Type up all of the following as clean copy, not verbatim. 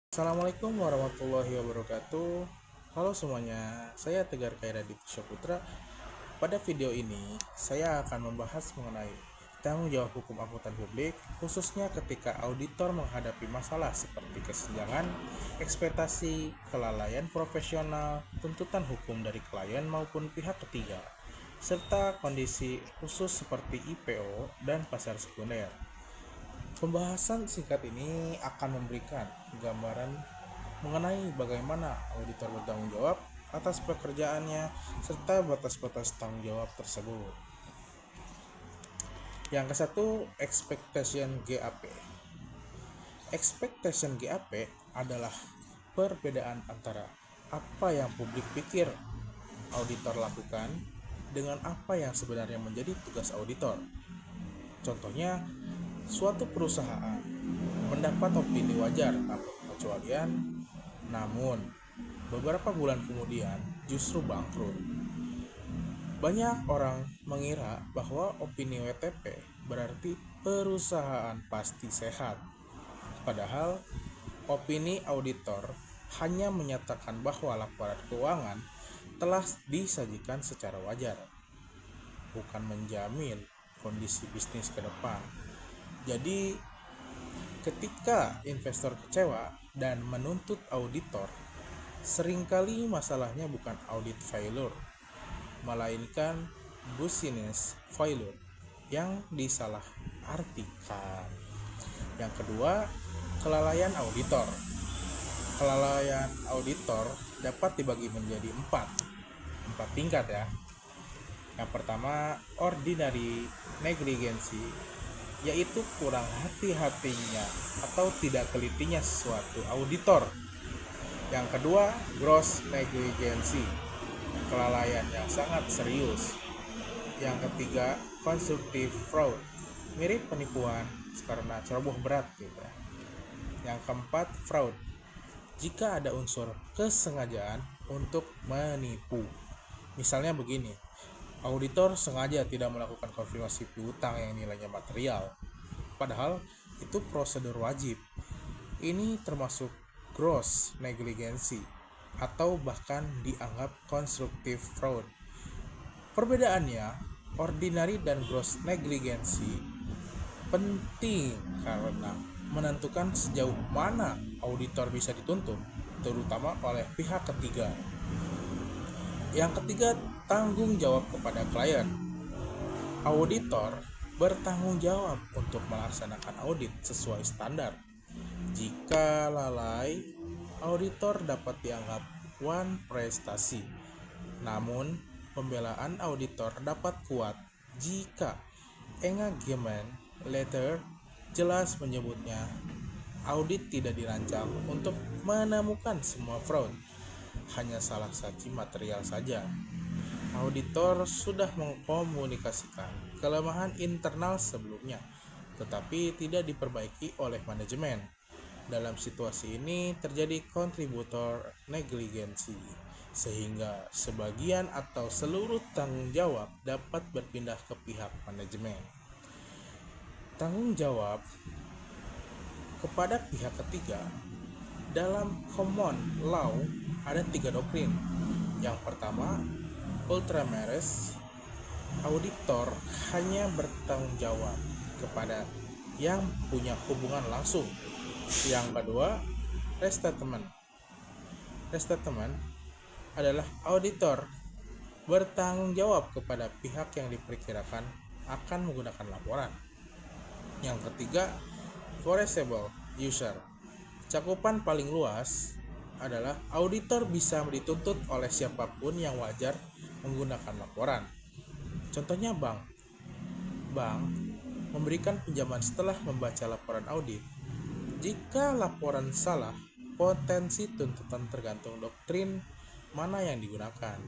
Assalamualaikum warahmatullahi wabarakatuh. Halo semuanya, saya Tegar Kairaditya Putra. Pada video ini, saya akan membahas mengenai tanggung jawab hukum akuntan publik, khususnya ketika auditor menghadapi masalah seperti kesenjangan, ekspektasi, kelalaian profesional, tuntutan hukum dari klien maupun pihak ketiga, serta kondisi khusus seperti IPO dan pasar sekunder. Pembahasan singkat ini akan memberikan gambaran mengenai bagaimana auditor bertanggung jawab atas pekerjaannya serta batas-batas tanggung jawab tersebut. Yang ke satu, expectation GAP. Expectation GAP adalah perbedaan antara apa yang publik pikir auditor lakukan dengan apa yang sebenarnya menjadi tugas auditor. Contohnya, suatu perusahaan mendapat opini wajar tanpa pengecualian, namun beberapa bulan kemudian justru bangkrut. Banyak orang mengira bahwa opini WTP berarti perusahaan pasti sehat. Padahal opini auditor hanya menyatakan bahwa laporan keuangan telah disajikan secara wajar, bukan menjamin kondisi bisnis ke depan. Jadi, ketika investor kecewa dan menuntut auditor, seringkali masalahnya bukan audit failure, melainkan business failure yang disalahartikan. Yang kedua, kelalaian auditor. Kelalaian auditor dapat dibagi menjadi empat tingkat ya. Yang pertama, ordinary negligency, yaitu kurang hati-hatinya atau tidak telitinya suatu auditor. Yang kedua, gross negligency, kelalaian yang sangat serius. Yang ketiga, constructive fraud, mirip penipuan karena ceroboh berat gitu. Yang keempat, fraud, jika ada unsur kesengajaan untuk menipu. Misalnya begini, auditor sengaja tidak melakukan konfirmasi piutang yang nilainya material, padahal itu prosedur wajib. Ini termasuk gross negligency atau bahkan dianggap constructive fraud. Perbedaannya, ordinary dan gross negligency penting karena menentukan sejauh mana auditor bisa dituntut, terutama oleh pihak ketiga. Yang ketiga, tanggung jawab kepada klien. Auditor bertanggung jawab untuk melaksanakan audit sesuai standar. Jika lalai, auditor dapat dianggap wan prestasi. Namun, pembelaan auditor dapat kuat jika engagement letter jelas menyebutnya audit tidak dirancang untuk menemukan semua fraud, hanya salah saji material saja. Auditor sudah mengkomunikasikan kelemahan internal sebelumnya, tetapi tidak diperbaiki oleh manajemen. Dalam situasi ini terjadi kontributor negligensi, sehingga sebagian atau seluruh tanggung jawab dapat berpindah ke pihak manajemen. Tanggung jawab kepada pihak ketiga dalam common law ada 3 doktrin. Yang pertama, ultra vires, auditor hanya bertanggung jawab kepada yang punya hubungan langsung. Yang kedua, restatement. Restatement adalah auditor bertanggung jawab kepada pihak yang diperkirakan akan menggunakan laporan. Yang ketiga, foreseeable user. Cakupan paling luas adalah auditor bisa dituntut oleh siapapun yang wajar menggunakan laporan. Contohnya bank. Bank memberikan pinjaman setelah membaca laporan audit. Jika laporan salah, potensi tuntutan tergantung doktrin mana yang digunakan.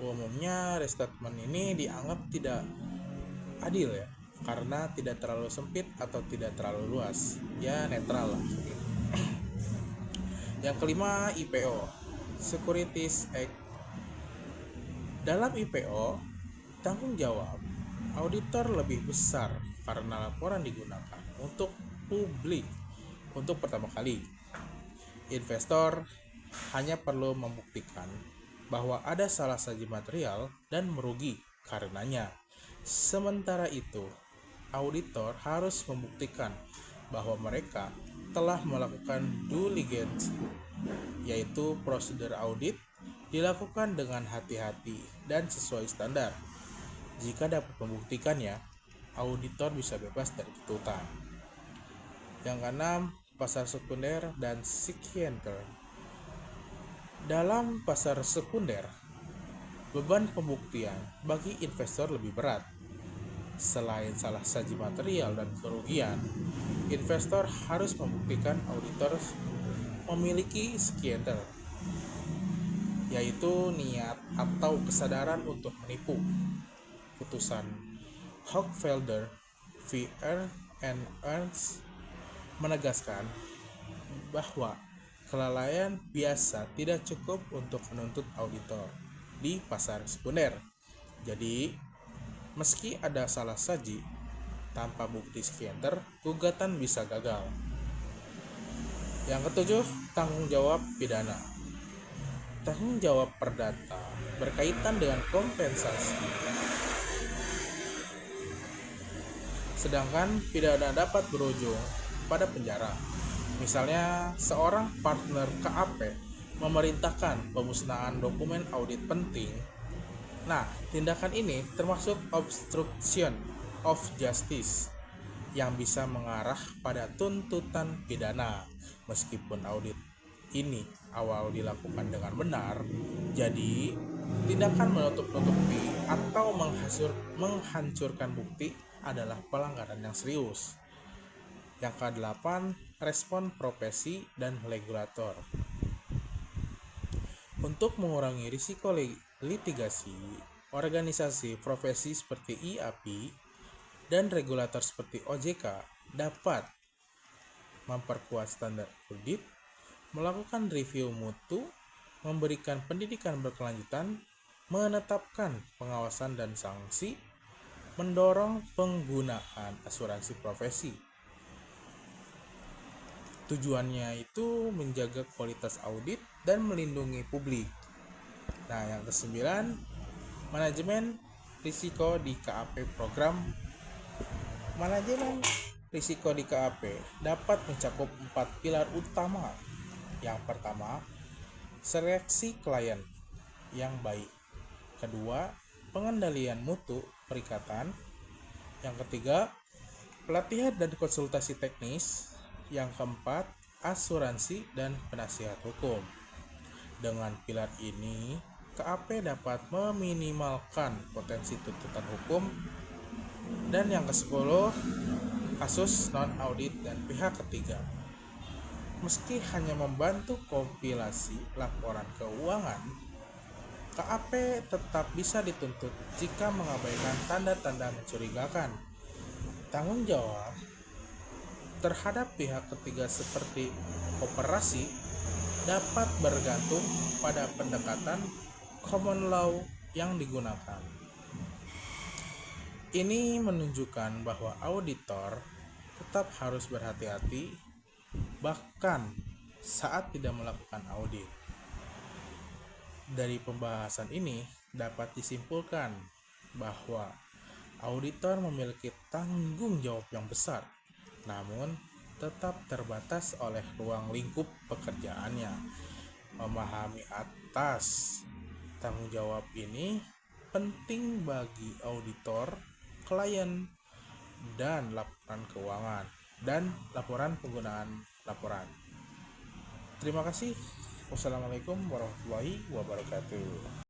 Umumnya restatement ini dianggap tidak adil ya, karena tidak terlalu sempit atau tidak terlalu luas, ya netral lah. Yang kelima, IPO, Securities Act. Dalam IPO, tanggung jawab auditor lebih besar karena laporan digunakan untuk publik untuk pertama kali. Investor hanya perlu membuktikan bahwa ada salah saji material dan merugi karenanya. Sementara itu, auditor harus membuktikan bahwa mereka telah melakukan due diligence, yaitu prosedur audit dilakukan dengan hati-hati dan sesuai standar. Jika dapat membuktikannya, auditor bisa bebas dari tuntutan. Yang keenam, pasar sekunder dan sekienter. Dalam pasar sekunder, beban pembuktian bagi investor lebih berat. Selain salah saji material dan kerugian, investor harus membuktikan auditor memiliki sekienter, yaitu niat atau kesadaran untuk menipu. Putusan Hochfelder v. Ernst menegaskan bahwa kelalaian biasa tidak cukup untuk menuntut auditor di pasar sekunder. Jadi, meski ada salah saji, tanpa bukti sekienter, gugatan bisa gagal. Yang ketujuh, tanggung jawab pidana. Tanggung jawab perdata berkaitan dengan kompensasi. Sedangkan pidana dapat berujung pada penjara. Misalnya, seorang partner KAP memerintahkan pemusnahan dokumen audit penting. Nah, tindakan ini termasuk obstruction of justice yang bisa mengarah pada tuntutan pidana. Meskipun audit ini awal dilakukan dengan benar, jadi tindakan menutup-nutupi atau menghancurkan bukti adalah pelanggaran yang serius. Yang ke-8, respon profesi dan regulator. Untuk mengurangi risiko litigasi, organisasi profesi seperti IAPI dan regulator seperti OJK dapat memperkuat standar audit, melakukan review mutu, memberikan pendidikan berkelanjutan, menetapkan pengawasan dan sanksi, mendorong penggunaan asuransi profesi. Tujuannya itu menjaga kualitas audit dan melindungi publik. Nah, yang ke-9, manajemen risiko di KAP program. Manajemen risiko di KAP dapat mencakup 4 pilar utama. Yang pertama, seleksi klien yang baik. Kedua, pengendalian mutu perikatan. Yang ketiga, pelatihan dan konsultasi teknis. Yang keempat, asuransi dan penasihat hukum. Dengan pilar ini, KAP dapat meminimalkan potensi tuntutan hukum. Dan yang ke-10, kasus non-audit dan pihak ketiga. Meski hanya membantu kompilasi laporan keuangan, KAP tetap bisa dituntut jika mengabaikan tanda-tanda mencurigakan. Tanggung jawab terhadap pihak ketiga seperti koperasi dapat bergantung pada pendekatan common law yang digunakan. Ini menunjukkan bahwa auditor tetap harus berhati-hati bahkan saat tidak melakukan audit. Dari pembahasan ini dapat disimpulkan bahwa auditor memiliki tanggung jawab yang besar, namun tetap terbatas oleh ruang lingkup pekerjaannya. Memahami atas tanggung jawab ini penting bagi auditor, klien, dan laporan keuangan dan laporan penggunaan laporan. Terima kasih. Wassalamualaikum warahmatullahi wabarakatuh.